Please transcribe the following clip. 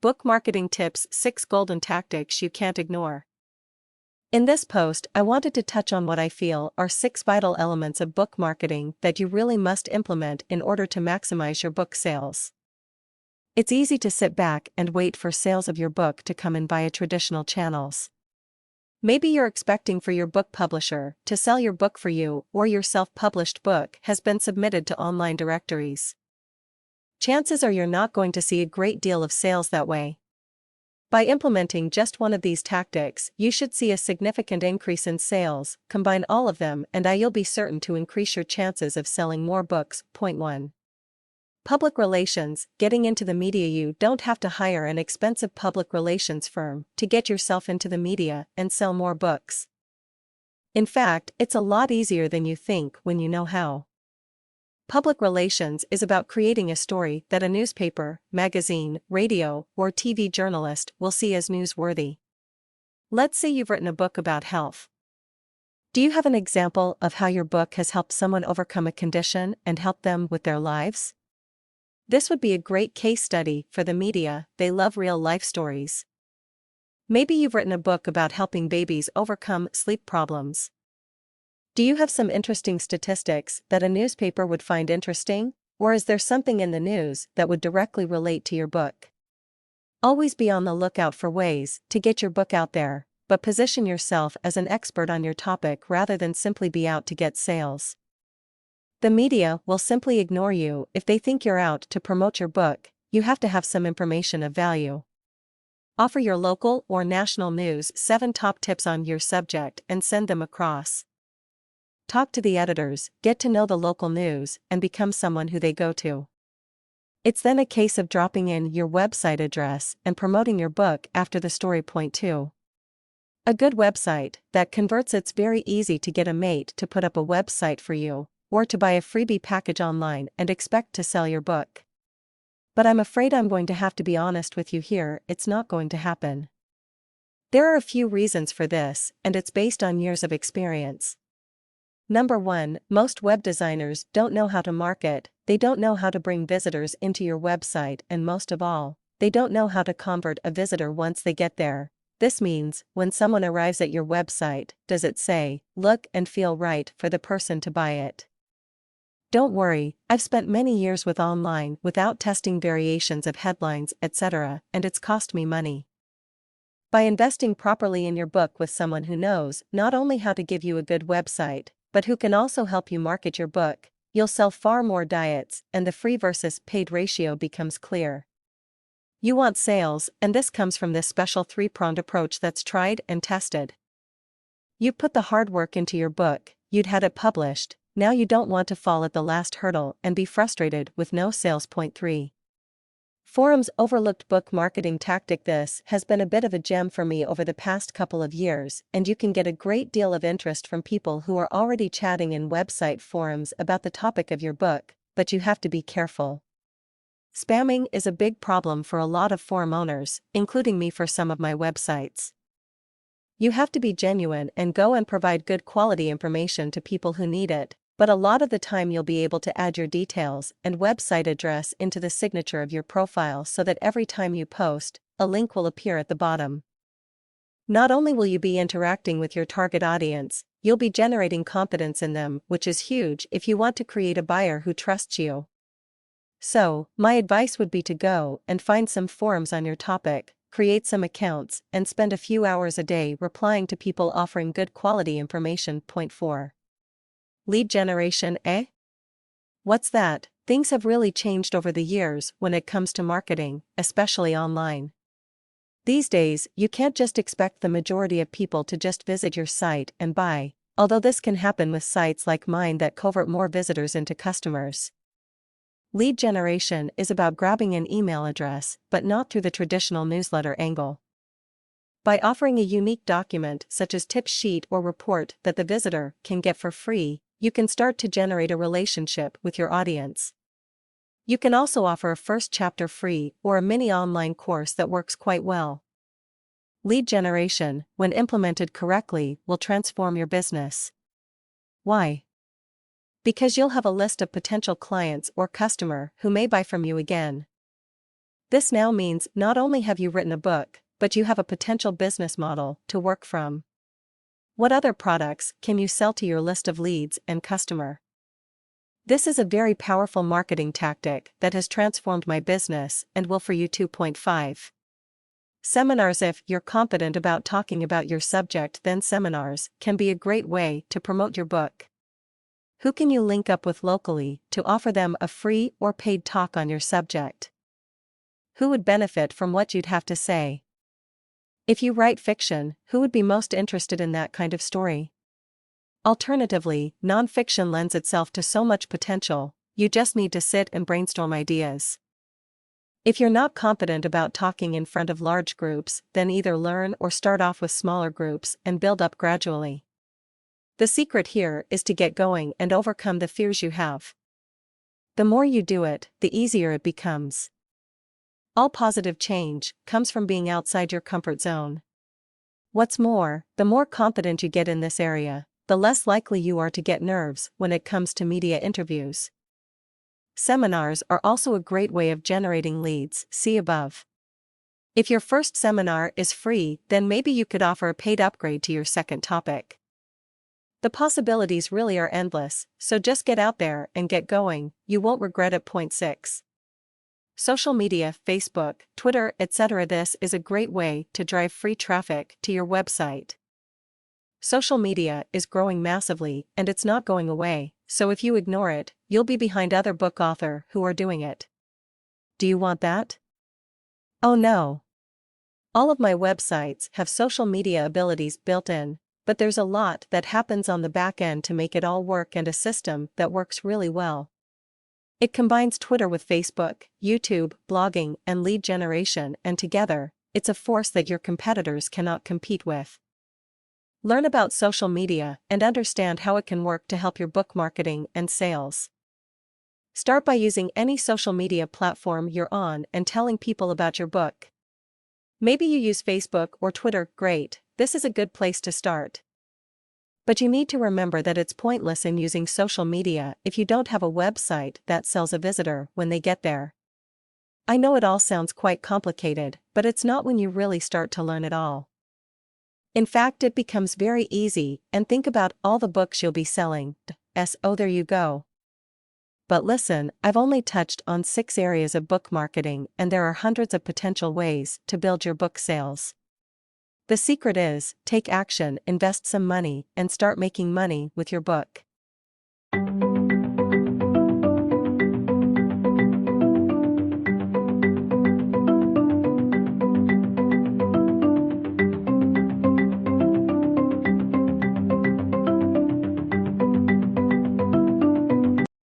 Book Marketing Tips: 6 Golden Tactics You Can't Ignore. In this post, I wanted to touch on what I feel are 6 vital elements of book marketing that you really must implement in order to maximize your book sales. It's easy to sit back and wait for sales of your book to come in via traditional channels. Maybe you're expecting for your book publisher to sell your book for you, or your self-published book has been submitted to online directories. Chances are you're not going to see a great deal of sales that way. By implementing just one of these tactics, you should see a significant increase in sales. Combine all of them and you'll be certain to increase your chances of selling more books. Point 1. Public relations. Getting into the media. You don't have to hire an expensive public relations firm to get yourself into the media and sell more books. In fact, it's a lot easier than you think when you know how. Public relations is about creating a story that a newspaper, magazine, radio, or TV journalist will see as newsworthy. Let's say you've written a book about health. Do you have an example of how your book has helped someone overcome a condition and help them with their lives? This would be a great case study for the media. They love real-life stories. Maybe you've written a book about helping babies overcome sleep problems. Do you have some interesting statistics that a newspaper would find interesting, or is there something in the news that would directly relate to your book? Always be on the lookout for ways to get your book out there, but position yourself as an expert on your topic rather than simply be out to get sales. The media will simply ignore you if they think you're out to promote your book. You have to have some information of value. Offer your local or national news 7 top tips on your subject and send them across. Talk to the editors, get to know the local news, and become someone who they go to. It's then a case of dropping in your website address and promoting your book after the story. Point 2. A good website that converts. It's very easy to get a mate to put up a website for you, or to buy a freebie package online and expect to sell your book. But I'm afraid I'm going to have to be honest with you here, it's not going to happen. There are a few reasons for this, and it's based on years of experience. Number 1, most web designers don't know how to market. They don't know how to bring visitors into your website, and most of all, they don't know how to convert a visitor once they get there. This means, when someone arrives at your website, does it say, look and feel right for the person to buy it? Don't worry, I've spent many years with online without testing variations of headlines, etc., and it's cost me money. By investing properly in your book with someone who knows not only how to give you a good website, but who can also help you market your book, you'll sell far more diets, and the free versus paid ratio becomes clear. You want sales, and this comes from this special 3-pronged approach that's tried and tested. You put the hard work into your book, you'd had it published, now you don't want to fall at the last hurdle and be frustrated with no sales. Point 3. Forums. Overlooked book marketing tactic. This has been a bit of a gem for me over the past couple of years, and you can get a great deal of interest from people who are already chatting in website forums about the topic of your book, but you have to be careful. Spamming is a big problem for a lot of forum owners, including me for some of my websites. You have to be genuine and go and provide good quality information to people who need it, but a lot of the time you'll be able to add your details and website address into the signature of your profile so that every time you post, a link will appear at the bottom. Not only will you be interacting with your target audience, you'll be generating confidence in them, which is huge if you want to create a buyer who trusts you. So, my advice would be to go and find some forums on your topic, create some accounts, and spend a few hours a day replying to people offering good quality information. Point 4. Lead generation. What's that? Things have really changed over the years when it comes to marketing, especially online. These days, you can't just expect the majority of people to just visit your site and buy, although this can happen with sites like mine that convert more visitors into customers. Lead generation is about grabbing an email address, but not through the traditional newsletter angle. By offering a unique document such as tip sheet or report that the visitor can get for free, you can start to generate a relationship with your audience. You can also offer a first chapter free or a mini online course that works quite well. Lead generation, when implemented correctly, will transform your business. Why? Because you'll have a list of potential clients or customer who may buy from you again. This now means not only have you written a book, but you have a potential business model to work from. What other products can you sell to your list of leads and customer? This is a very powerful marketing tactic that has transformed my business and will for you. 2.5 Seminars. If you're confident about talking about your subject, then seminars can be a great way to promote your book. Who can you link up with locally to offer them a free or paid talk on your subject? Who would benefit from what you'd have to say? If you write fiction, who would be most interested in that kind of story? Alternatively, nonfiction lends itself to so much potential, you just need to sit and brainstorm ideas. If you're not confident about talking in front of large groups, then either learn or start off with smaller groups and build up gradually. The secret here is to get going and overcome the fears you have. The more you do it, the easier it becomes. All positive change comes from being outside your comfort zone. What's more, the more confident you get in this area, the less likely you are to get nerves when it comes to media interviews. Seminars are also a great way of generating leads, see above. If your first seminar is free, then maybe you could offer a paid upgrade to your second topic. The possibilities really are endless, so just get out there and get going, you won't regret it. Point 6. Social media, Facebook, Twitter, etc. This is a great way to drive free traffic to your website. Social media is growing massively and it's not going away, so if you ignore it, you'll be behind other book authors who are doing it. Do you want that? Oh no. All of my websites have social media abilities built in, but there's a lot that happens on the back end to make it all work, and a system that works really well. It combines Twitter with Facebook, YouTube, blogging, and lead generation, and together, it's a force that your competitors cannot compete with. Learn about social media and understand how it can work to help your book marketing and sales. Start by using any social media platform you're on and telling people about your book. Maybe you use Facebook or Twitter. Great, this is a good place to start. But you need to remember that it's pointless in using social media if you don't have a website that sells a visitor when they get there. I know it all sounds quite complicated, but it's not when you really start to learn it all. In fact, it becomes very easy, and think about all the books you'll be selling. Oh, there you go. But listen, I've only touched on 6 areas of book marketing, and there are hundreds of potential ways to build your book sales. The secret is, take action, invest some money, and start making money with your book.